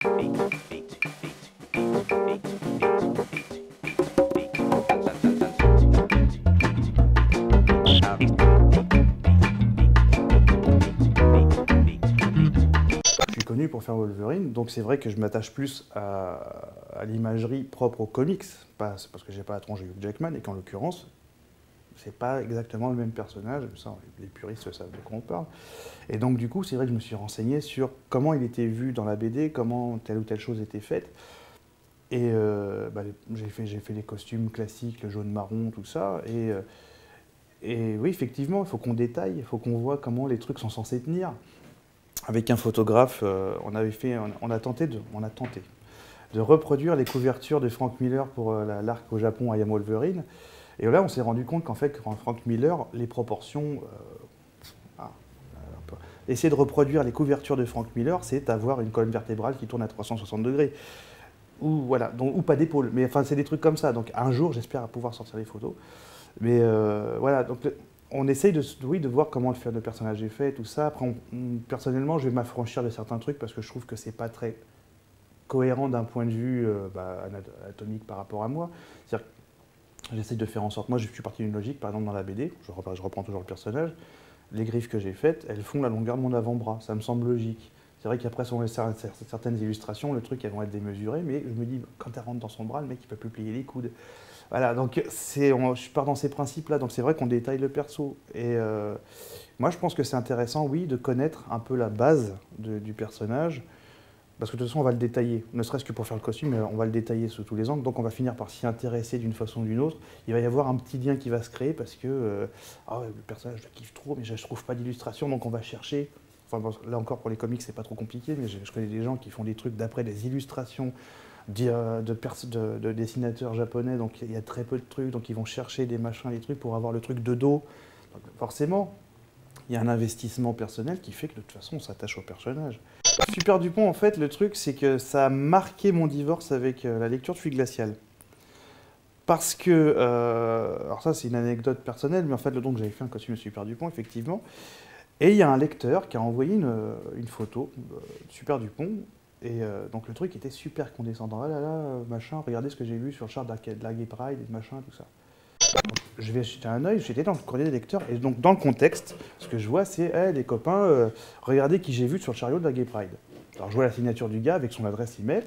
Je suis connu pour faire Wolverine, donc c'est vrai que je m'attache plus à l'imagerie propre aux comics, pas c'est parce que j'ai pas la tronche de Hugh Jackman, et qu'en l'occurrence, c'est pas exactement le même personnage, ça, les puristes savent de quoi on parle. Et donc du coup, c'est vrai que je me suis renseigné sur comment il était vu dans la BD, comment telle ou telle chose était faite. Et j'ai fait les costumes classiques, le jaune marron, tout ça. Et oui, effectivement, il faut qu'on détaille, il faut qu'on voit comment les trucs sont censés tenir. Avec un photographe, on a tenté de reproduire les couvertures de Frank Miller pour l'arc au Japon I Am Wolverine. Et là, on s'est rendu compte qu'en fait, quand Frank Miller, les proportions... essayer de reproduire les couvertures de Frank Miller, c'est avoir une colonne vertébrale qui tourne à 360 degrés. Ou, voilà, donc, ou pas d'épaule. Mais enfin, c'est des trucs comme ça. Donc un jour, j'espère pouvoir sortir les photos. Mais voilà, donc on essaye de voir comment le personnage est fait, tout ça. Après, personnellement, je vais m'affranchir de certains trucs parce que je trouve que c'est pas très cohérent d'un point de vue anatomique par rapport à moi. C'est-à-dire que j'essaie de faire en sorte... Moi, je suis parti d'une logique, par exemple, dans la BD, je reprends toujours le personnage, les griffes que j'ai faites, elles font la longueur de mon avant-bras. Ça me semble logique. C'est vrai qu'après, sur certaines illustrations, le truc, elles vont être démesurées, mais je me dis, quand elle rentre dans son bras, le mec, il peut plus plier les coudes. Voilà, donc je pars dans ces principes-là, donc c'est vrai qu'on détaille le perso. Et moi, je pense que c'est intéressant, oui, de connaître un peu la base du personnage, parce que de toute façon, on va le détailler, ne serait-ce que pour faire le costume, mais on va le détailler sous tous les angles, donc on va finir par s'y intéresser d'une façon ou d'une autre. Il va y avoir un petit lien qui va se créer, parce que le personnage, je le kiffe trop, mais je ne trouve pas d'illustration, donc on va chercher. Enfin, bon, là encore, pour les comics, c'est pas trop compliqué, mais je connais des gens qui font des trucs d'après des illustrations de dessinateurs japonais, donc il y a très peu de trucs, donc ils vont chercher des machins, des trucs pour avoir le truc de dos. Donc, forcément, il y a un investissement personnel qui fait que de toute façon, on s'attache au personnage. Super Dupont, en fait, le truc, c'est que ça a marqué mon divorce avec la lecture de Fuite glaciale. Parce que, alors ça c'est une anecdote personnelle, mais en fait, donc j'avais fait un costume de Super Dupont, effectivement, et il y a un lecteur qui a envoyé une photo de Super Dupont. Et donc le truc était super condescendant. Ah là là, machin, regardez ce que j'ai vu sur le char de la Gay Pride, et machin, tout ça. Donc, je vais jeter un œil, j'étais dans le courrier des lecteurs, et donc dans le contexte, ce que je vois, c'est hey, les copains, regardez qui j'ai vu sur le chariot de la Gay Pride. Alors je vois la signature du gars avec son adresse email.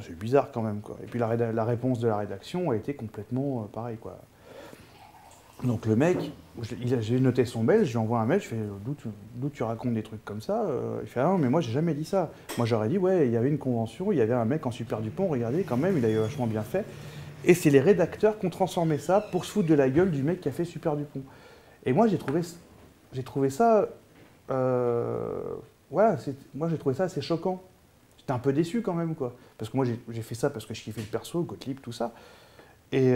C'est bizarre quand même, quoi. Et puis la réponse de la rédaction a été complètement pareil, quoi. Donc le mec, j'ai noté son mail, je lui envoie un mail, je fais d'où tu racontes des trucs comme ça Il fait ah non mais moi j'ai jamais dit ça. Moi j'aurais dit ouais il y avait une convention, il y avait un mec en Super Dupont, regardez quand même il a vachement bien fait. Et c'est les rédacteurs qui ont transformé ça pour se foutre de la gueule du mec qui a fait Super Dupont. Et moi j'ai trouvé ça moi j'ai trouvé ça assez choquant. J'étais un peu déçu quand même quoi. Parce que moi j'ai fait ça parce que je kiffais le perso, Gottlieb, tout ça. Et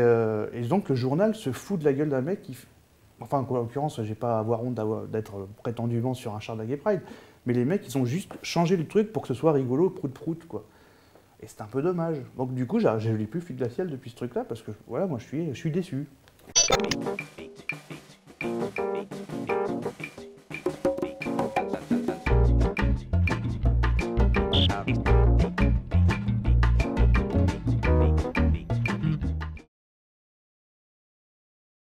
donc le journal se fout de la gueule d'un mec qui... Enfin, en l'occurrence, j'ai pas à avoir honte d'être prétendument sur un char de la Gay Pride, mais les mecs, ils ont juste changé le truc pour que ce soit rigolo, prout-prout, quoi. Et c'est un peu dommage. Donc du coup, je lis plus Fuite glaciale depuis ce truc-là, parce que voilà, moi je suis déçu.